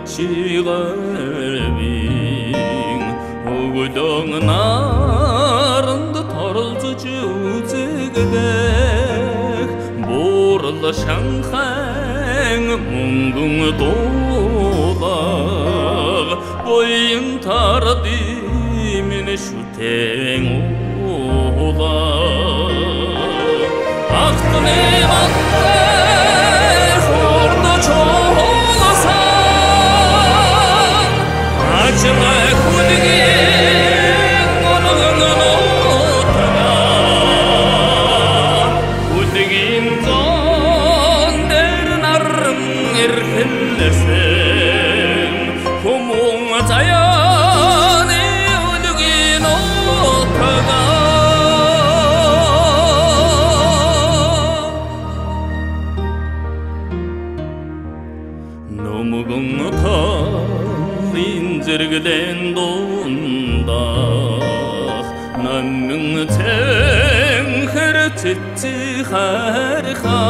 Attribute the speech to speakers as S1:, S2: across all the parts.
S1: чиғабин Өгілдің нарынды тарылды жүзігдек Борылы шаңқаң мұңдың долақ Бойын тарды мен шүтең олақ Ақтын ематты Зіргіден дондақ Намның тәңір тетті қарқан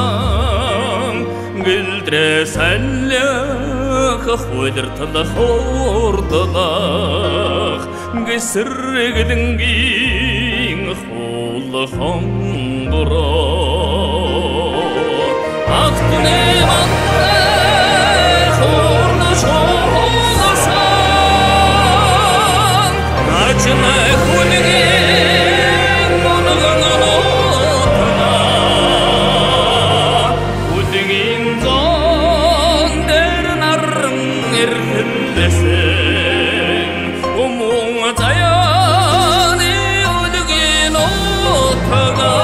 S1: Гілдірі сәліқ Қойдыртылы хордылақ Кесіргідің кейін Қолы қоңдыра Ақтын еманды Хорны Açına kulgin monğanın otuna Kulgin zon dernarın erkillesin Umun tayani kulgin otuna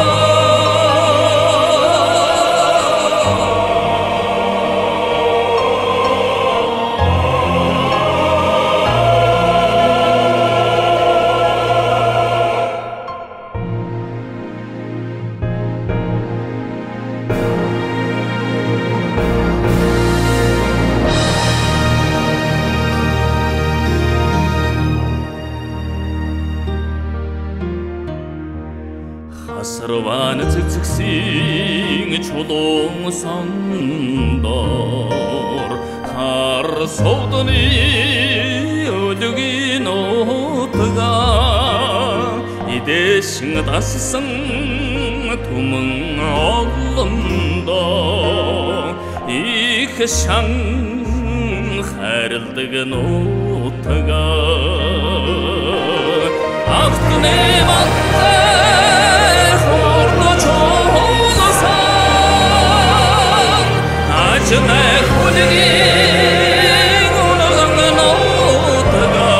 S1: Асырваны цик-цик-син чулуң сандар Қар соудыны өлігін отыға Едешің тасысын тұмың алында Икі шаң қәрілдігін отыға Ақтын ематты Açına kulgin monğanın otuna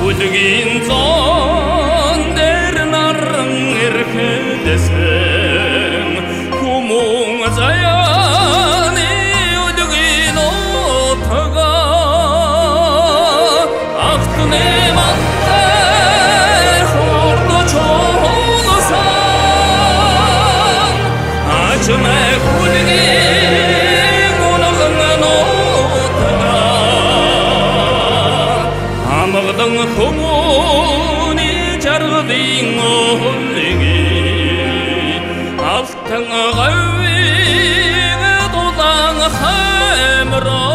S1: Kulgin zon dernarın erkillesin Kumun zayani ölgin otağa Ақтын ематты хорды çoğulsan Açına Амығдың құмыны жарғыдың олығы Алтын ғауығы додан қамыра